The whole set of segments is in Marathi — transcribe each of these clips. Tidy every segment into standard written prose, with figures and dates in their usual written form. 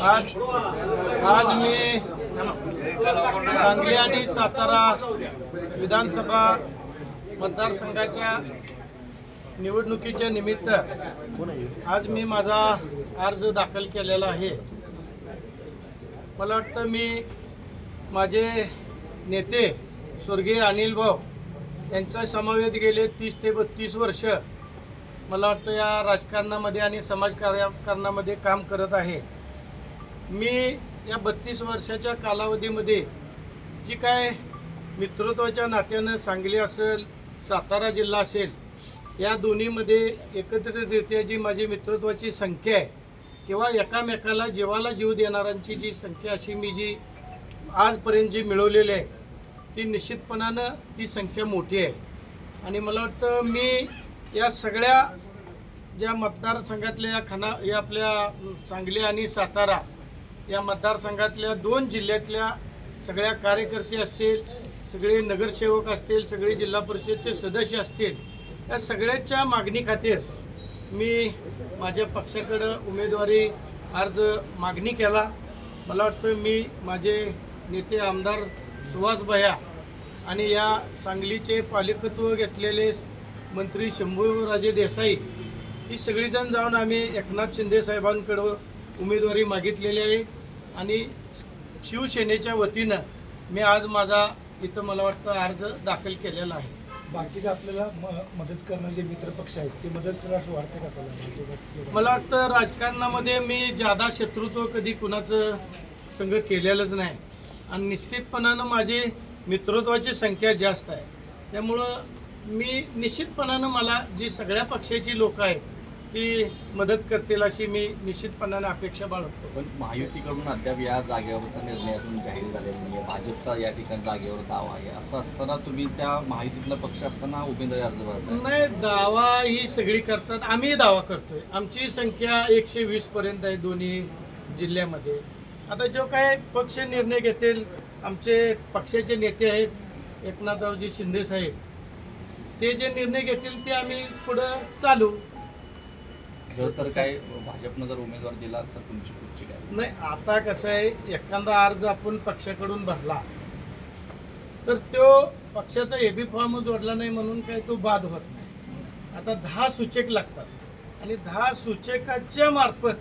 आज मी सांगली आणि सातारा विधानसभा मतदारसंघाच्या निवडणुकीच्या निमित्त आज मी माझा अर्ज दाखल केलेला आहे। मला वाटतं मी माझे नेते स्वर्गीय अनिल भाऊ यांचा समवेत गेले 30 ते 32 वर्ष मला वाटतं या राजकारणामध्ये आणि समाजकारणामध्ये काम करत आहे। मी या 32 वर्षाच्या कालावधीमध्ये जी काय मित्रत्वाच्या नात्यानं सांगली असेल सातारा जिल्हा असेल या दोन्हीमध्ये एकत्रितरित्या जी माझी मित्रत्वाची संख्या आहे किंवा एकामेकाला जीवाला जीव देणाऱ्यांची जी संख्या अशी मी जी आजपर्यंत जी मिळवलेली आहे ती निश्चितपणानं ती संख्या मोठी आहे। आणि मला वाटतं मी या सगळ्या ज्या मतदारसंघातल्या या आपल्या सांगली आणि सातारा या मतदारसंघातल्या 2 जिल्ह्यातल्या सगळ्या कार्यकर्ते असतील, सगळे नगरसेवक असतील, सगळे जिल्हा परिषदचे सदस्य असतील, या सगळ्याच्या मागणी खातीर मी माझ्या पक्षाकडं उमेदवारी अर्ज मागणी केला। मला वाटतं मी माझे नेते आमदार सुहास भैया आणि या सांगलीचे पालकत्व घेतलेले मंत्री शंभूराजे देसाई ही सगळीजण जाऊन आम्ही एकनाथ शिंदे साहेबांकडं उमेदवारी मागितलेली आहे आणि शिवसेनेच्या वतीनं मी आज माझा इथं मला वाटतं अर्ज दाखल केलेला आहे। बाकीचे आपल्याला मदत करणारे जे मित्र पक्ष आहेत ते मदत करा असं वाटतं का आपल्याला? मला वाटतं राजकारणामध्ये मी जादा शत्रुत्व कधी कुणाचं संघ केलेलंच नाही आणि निश्चितपणानं माझी मित्रत्वाची संख्या जास्त आहे। त्यामुळं मी निश्चितपणानं मला जी सगळ्या पक्षाची लोक आहेत ती मदत करतील अशी मी निश्चितपणानं अपेक्षा बाळगतो। पण महायुतीकडून अद्याप या जागेवरचा निर्णय अजून जाहीर झालेला नाही, भाजपचा या ठिकाणी जागेवर दावा आहे, असं असताना तुम्ही त्या महायुतीतला पक्ष असताना उमेदवारी अर्ज भरताय? नाही, दावा ही सगळी करतात, आम्ही दावा करतोय। आमची संख्या 120 पर्यंत आहे दोन्ही जिल्ह्यामध्ये। आता जो काय पक्ष निर्णय घेतील, आमचे पक्षाचे नेते आहेत एकनाथरावजी शिंदे साहेब, ते जे निर्णय घेतील ते आम्ही पुढं चालू। तर काय भाजपनं जर उमेदवार दिला तर तुमची पुढची काय? नाही, आता कसं आहे, एखादा अर्ज आपण पक्षाकडून भरला तर तो पक्षाचा एबी फॉर्म जोडला नाही म्हणून काही तो बाद होत नाही। आता 10 सूचक लागतात आणि 10 सूचकाच्या मार्फत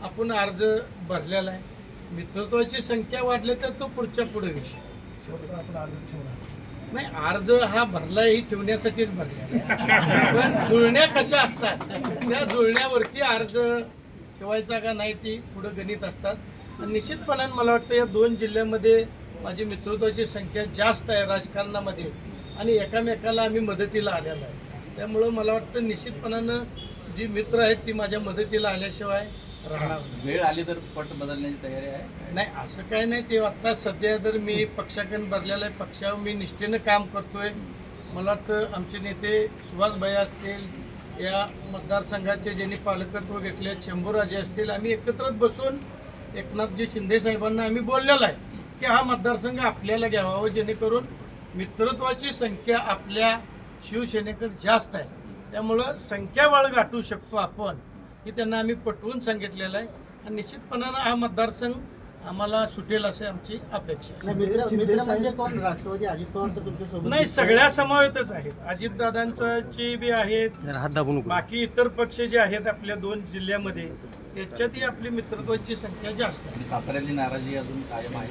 आपण अर्ज भरलेला आहे। मित्रत्वाची संख्या वाढली तर तो पुढे विषय आपण अर्ज ठेवणार नाही। अर्ज हा भरला ही ठेवण्यासाठीच भरलेला आहे, पण जुळण्या कशा असतात त्या जुळण्यावरती अर्ज ठेवायचा का नाही ती पुढं गणित असतात। आणि निश्चितपणाने मला वाटतं या 2 जिल्ह्यामध्ये माझी मित्रत्वाची संख्या जास्त आहे राजकारणामध्ये आणि एकामेकाला आम्ही मदतीला आलेलो आहे। त्यामुळं मला वाटतं निश्चितपणानं जी मित्र आहेत ती माझ्या मदतीला आल्याशिवाय राहणार नाही। वेळ आली तर पट बदलण्याची तयारी आहे? नाही, असं काय नाही। ते आत्ता सध्या जर मी पक्षाकडून भरलेलं आहे, पक्षावर मी निष्ठेनं काम करतोय। मला वाटतं आमचे नेते सुहास भैया असतील, या मतदारसंघाचे ज्यांनी पालकत्व घेतले शंभूराजे असतील, आम्ही एकत्र बसून एकनाथजी शिंदे साहेबांना आम्ही बोललेलं आहे की हा मतदारसंघ आपल्याला घ्यावा, जेणेकरून मित्रत्वाची संख्या आपल्या शिवसेनेकडे जास्त आहे। त्यामुळं संख्याबळ गाठू शकतो आपण हे त्यांना आम्ही पटवून सांगितलेलं आहे आणि निश्चितपणानं हा मतदारसंघ आम्हाला सुटेल असे आमची अपेक्षा आहे। राष्ट्रवादी अजित पवार तर तुमच्यासोबत नाही, सगळ्या समावेतच आहेत, अजितदादांची बी आहेत, बाकी इतर पक्ष जे आहेत आपल्या 2 जिल्ह्यामध्ये त्याच्यातही आपली मित्रत्वाची संख्या जास्त आहे। साताऱ्यातली नाराजी अजून कायम आहे?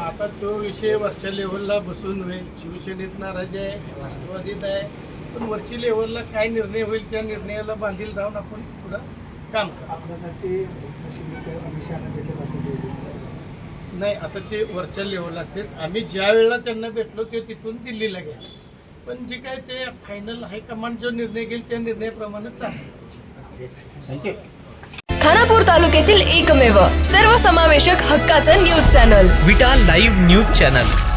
आता तो विषय वरच्या लेव्हलला बसून होईल। शिवसेनेत नाराजी आहे, राष्ट्रवादीत आहे, पण वरची लेव्हलला काय निर्णय होईल त्या निर्णयाला बांधील जाऊन आपण पुढं काम करू। आपल्यासाठी नाही, आता ते वरच्या लेव्हलला असते, आम्ही ज्या वेळेला त्यांना भेटलो ते तिथून दिल्लीला गेले, पण जे काय ते फायनल हायकमांड जो निर्णय घेईल त्या निर्णयाप्रमाणे चालू। खानापूर तालुक्यातील एकमेव सर्वसमावेशक हक्काचं न्यूज चॅनल विटा लाईव्ह न्यूज चॅनल।